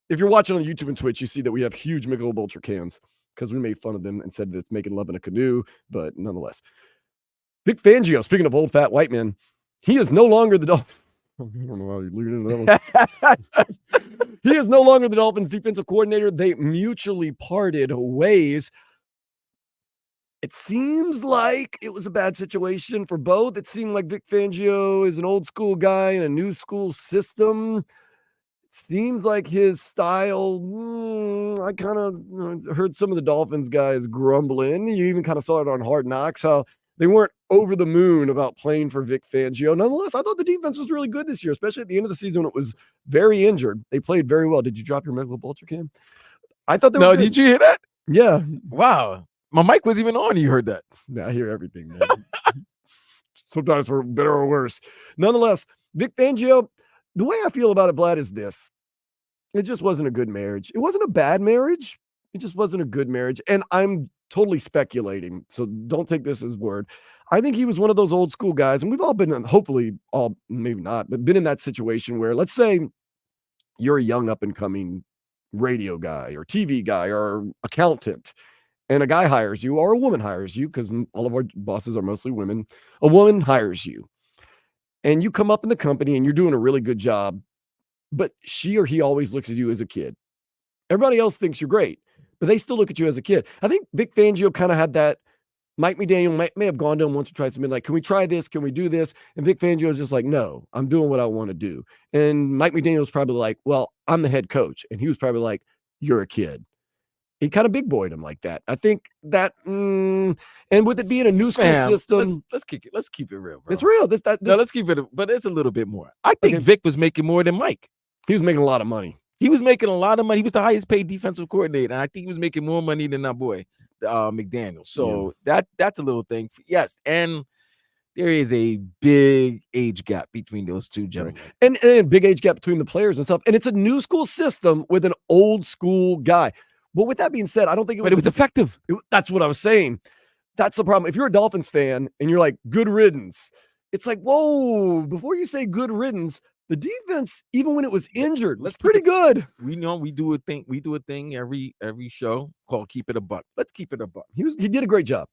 if you're watching on YouTube and Twitch, you see that we have huge Michelob Ultra cans because we made fun of them and said that it's making love in a canoe, but nonetheless. Vic Fangio, speaking of old fat white men, he is no longer the Dolphins. I don't know why you leave it into that one. He is no longer the Dolphins defensive coordinator. They mutually parted ways. It seems like it was a bad situation for both. It seemed like Vic Fangio is an old school guy in a new school system. It seems like his style, I kind of heard some of the Dolphins guys grumbling. You even kind of saw it on Hard Knocks, how they weren't over the moon about playing for Vic Fangio. Nonetheless, I thought the defense was really good this year, especially at the end of the season when it was very injured. They played very well. Did you drop your Michelob Ultra can? I thought they were good. Did you hear that? Yeah. Wow. My mic was even on. You heard that. Yeah, I hear everything, man. Sometimes for better or worse. Nonetheless, Vic Fangio, the way I feel about it, Vlad, is this. It just wasn't a good marriage. It wasn't a bad marriage. It just wasn't a good marriage. And I'm totally speculating, so don't take this as word. I think he was one of those old school guys, and we've all been, hopefully all, maybe not, but been in that situation where, let's say you're a young up and coming radio guy or TV guy or accountant, and a guy hires you or a woman hires you, because all of our bosses are mostly women. A woman hires you and you come up in the company and you're doing a really good job, but she or he always looks at you as a kid. Everybody else thinks you're great, but they still look at you as a kid. I think Vic Fangio kind of had that. Mike McDaniel may have gone to him once or twice and been like, can we try this? Can we do this? And Vic Fangio is just like, no, I'm doing what I want to do. And Mike McDaniel was probably like, well, I'm the head coach. And he was probably like, you're a kid. He kind of big boyed him like that. I think that, and with it being a new school system, let's keep it real, bro. It's real. No, let's keep it, but it's a little bit more. I think Vic was making more than Mike. He was making a lot of money. He was making a lot of money. He was the highest paid defensive coordinator, and I think he was making more money than our boy McDaniel. So that's a little thing. Yes, and there is a big age gap between those two gentlemen, and big age gap between the players and stuff. And it's a new school system with an old school guy. But with that being said, I don't think it was effective. That's what I was saying. That's the problem. If you're a Dolphins fan and you're like, good riddance, it's like, whoa, before you say good riddance, the defense, even when it was injured, was pretty good. We know we do a thing every show called Keep It a Buck. Let's keep it a buck. He did a great job.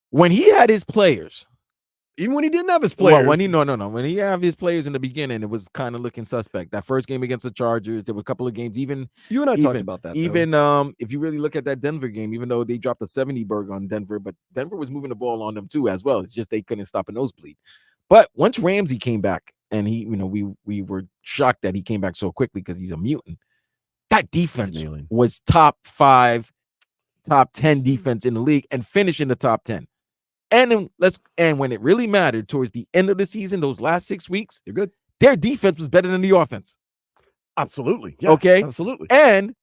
When he had his players, even when he didn't have his players. Well, when he had his players in the beginning, it was kind of looking suspect. That first game against the Chargers, there were a couple of games. Even you and I talked about that. Even if you really look at that Denver game, even though they dropped a 70 burger on Denver, but Denver was moving the ball on them too as well. It's just they couldn't stop a nosebleed. But once Ramsey came back, and we were shocked that he came back so quickly because he's a mutant. That defense was top 5, top 10 defense in the league and finished in the top 10. And when it really mattered towards the end of the season, those last 6 weeks, they're good. Their defense was better than the offense. Absolutely. Yeah, okay. Absolutely. And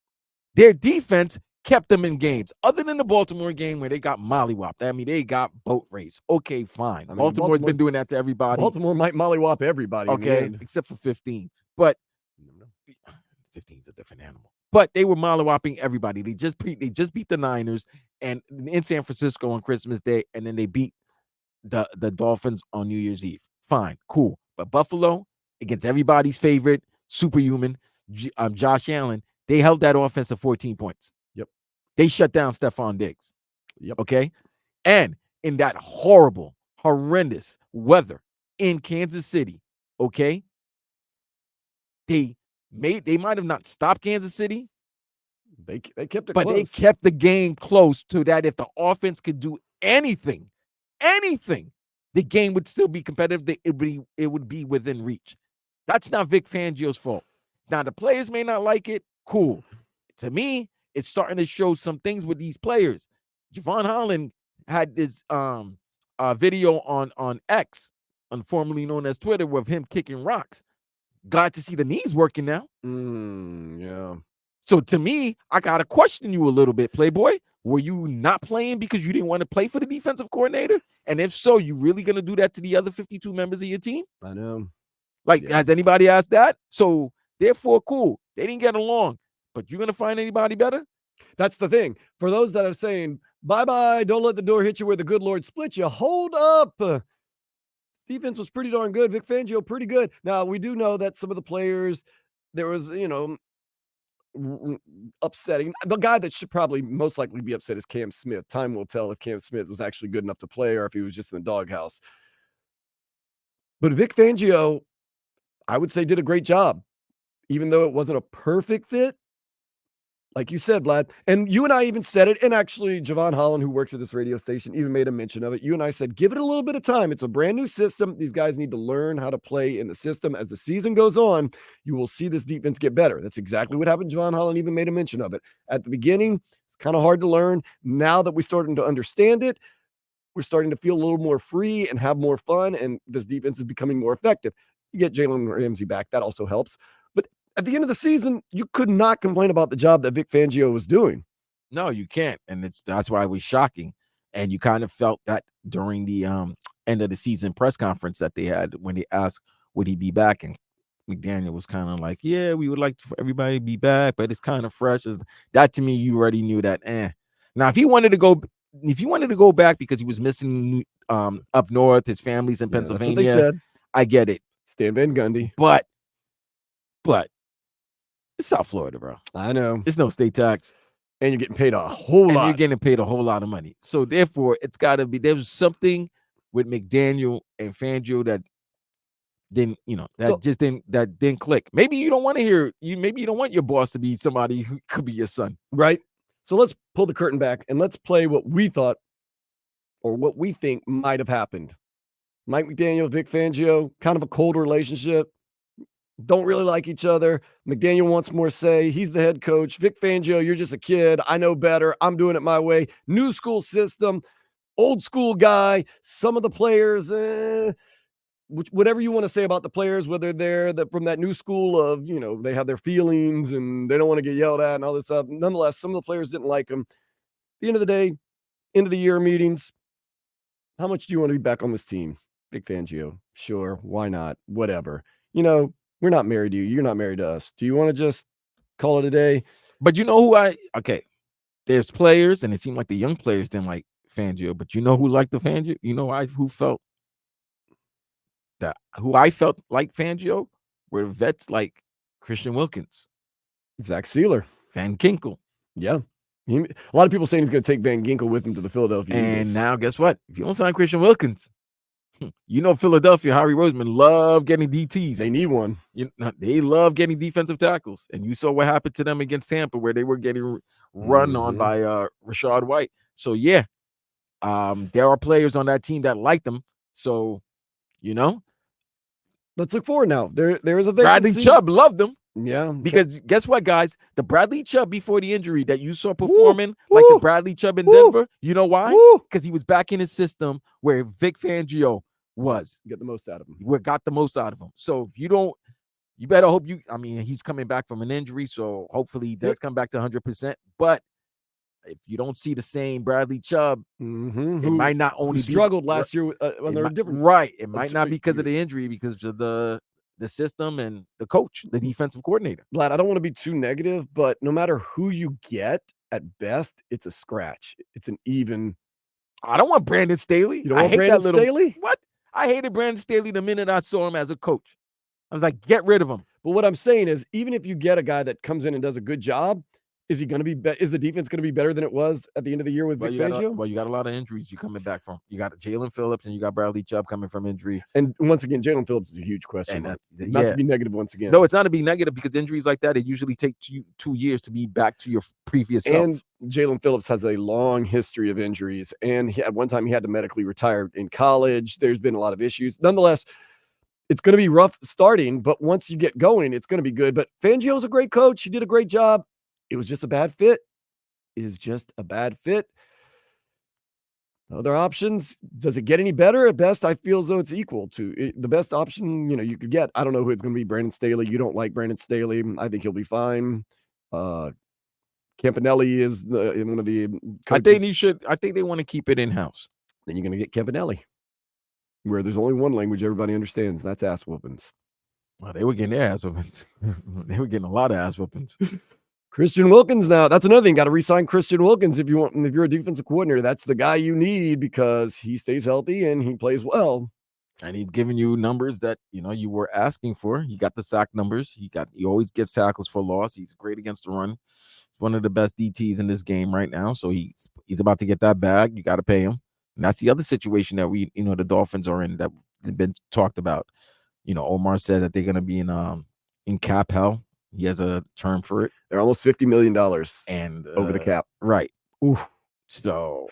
their defense kept them in games. Other than the Baltimore game where they got mollywopped. I mean, they got boat race. Okay, fine. Baltimore's been doing that to everybody. Baltimore might mollywop everybody. Okay, except for 15. But 15 is a different animal. But they were mollywopping everybody. They just beat the Niners and in San Francisco on Christmas Day, and then they beat the Dolphins on New Year's Eve. Fine, cool. But Buffalo, against everybody's favorite superhuman, Josh Allen, they held that offense to 14 points. Yep. They shut down Stephon Diggs. Yep. Okay. And in that horrendous weather in Kansas City, okay, they might have not stopped Kansas City. They kept it but close. They kept the game close to that. If the offense could do anything, the game would still be competitive. It would be within reach. That's not Vic Fangio's fault. Now, the players may not like it. Cool. To me, it's starting to show some things with these players. Javon Holland had this video on X, formerly known as Twitter, with him kicking rocks. Glad to see the knees working now. Yeah. So to me, I got to question you a little bit, Playboy. Were you not playing because you didn't want to play for the defensive coordinator? And if so, you really going to do that to the other 52 members of your team? I know. Has anybody asked that? So therefore, cool. They didn't get along. But you're going to find anybody better? That's the thing. For those that are saying, bye-bye, don't let the door hit you where the good Lord split you, hold up. Defense was pretty darn good. Vic Fangio, pretty good. Now, we do know that some of the players, there was, upsetting. The guy that should probably most likely be upset is Cam Smith. Time will tell if Cam Smith was actually good enough to play or if he was just in the doghouse. But Vic Fangio, I would say, did a great job, even though it wasn't a perfect fit. Like you said, Vlad, and you and I even said it, and actually Javon Holland, who works at this radio station, even made a mention of it. You and I said, give it a little bit of time. It's a brand new system. These guys need to learn how to play in the system. As the season goes on, you will see this defense get better. That's exactly what happened. Javon Holland even made a mention of it. At the beginning, it's kind of hard to learn. Now that we're starting to understand it, we're starting to feel a little more free and have more fun, and this defense is becoming more effective. You get Jalen Ramsey back. That also helps. But at the end of the season, you could not complain about the job that Vic Fangio was doing. No, you can't. And that's why it was shocking. And you kind of felt that during the end of the season press conference that they had when they asked, would he be back? And McDaniel was kind of like, yeah, we would like for everybody to be back, but it's kind of fresh. That to me, you already knew that. Now, if he wanted to go back because he was missing up north, his family's in Pennsylvania, that's what they said. I get it. Stan Van Gundy. But it's South Florida, bro. I know. It's no state tax. And you're getting paid a whole lot. You're getting paid a whole lot of money. So therefore, it's got to be, there's something with McDaniel and Fangio that didn't, that didn't click. Maybe you don't want to hear, maybe you don't want your boss to be somebody who could be your son. Right. So let's pull the curtain back and let's play what we thought or what we think might have happened. Mike McDaniel, Vic Fangio, kind of a cold relationship. Don't really like each other. McDaniel wants more say. He's the head coach. Vic Fangio, you're just a kid. I know better. I'm doing it my way. New school system, old school guy. Some of the players, whatever you want to say about the players, whether they're from that new school of, they have their feelings and they don't want to get yelled at and all this stuff. Nonetheless, some of the players didn't like him. At the end of the day, end of the year meetings, how much do you want to be back on this team? Vic Fangio, sure, why not? Whatever. We're not married to you. You're not married to us. Do you want to just call it a day? But you know who there's players, and it seemed like the young players didn't like Fangio, but you know who liked the Fangio? You know who I felt like Fangio were vets like Christian Wilkins, Zach Sealer, Van Ginkel. Yeah. A lot of people saying he's going to take Van Ginkel with him to the Philadelphia Eagles. And now guess what? If you don't sign Christian Wilkins, Philadelphia, Harry Roseman love getting DTs. They need one. They love getting defensive tackles. And you saw what happened to them against Tampa, where they were getting run on by Rashad White. So, yeah, there are players on that team that like them. So, let's look forward now. There is a vacancy. Bradley Chubb loved them. Yeah. Because guess what, guys? The Bradley Chubb before the injury that you saw performing like the Bradley Chubb in Denver, you know why? Because he was back in his system where Vic Fangio was. Get the most out of him. We got the most out of him. So if you don't, you better hope he's coming back from an injury. So hopefully he does come back to 100%. But if you don't see the same Bradley Chubb, it might not only struggled last year when they were different. Right. It might not be because of the injury, because of the system and the coach, the defensive coordinator. Vlad, I don't want to be too negative, but no matter who you get, at best, it's a scratch. It's an even. I don't want Brandon Staley. You don't want Brandon Staley? What? I hated Brandon Staley the minute I saw him as a coach. I was like, get rid of him. But what I'm saying is, even if you get a guy that comes in and does a good job, is he going to be? Is the defense going to be better than it was at the end of the year with Vic Fangio? You got a lot of injuries you're coming back from. You got Jalen Phillips and you got Bradley Chubb coming from injury. And once again, Jalen Phillips is a huge question. Not to be negative once again. No, it's not to be negative, because injuries like that, it usually takes you 2 years to be back to your previous self. And Jalen Phillips has a long history of injuries. And at one time he had to medically retire in college. There's been a lot of issues. Nonetheless, it's going to be rough starting, but once you get going, it's going to be good. But Fangio's a great coach. He did a great job. It was just a bad fit. It is just a bad fit. Other options, does it get any better? At best, I feel as though it's equal to the best option, you could get. I don't know who it's going to be. Brandon Staley. You don't like Brandon Staley. I think he'll be fine. Campanelli is one of the coaches. I think they want to keep it in-house. Then you're going to get Campanelli, where there's only one language everybody understands. That's ass whoopings. Well, they were getting their ass whoopings. They were getting a lot of ass whoopings. Christian Wilkins now. That's another thing. Got to re-sign Christian Wilkins if you're a defensive coordinator. That's the guy you need because he stays healthy and he plays well. And he's giving you numbers that you were asking for. He got the sack numbers. He always gets tackles for loss. He's great against the run. He's one of the best DTs in this game right now. So he's about to get that bag. You got to pay him. And that's the other situation that the Dolphins are in that's been talked about. Omar said that they're gonna be in cap hell. He has a term for it. They're almost $50 million and over the cap. Right. Oof. So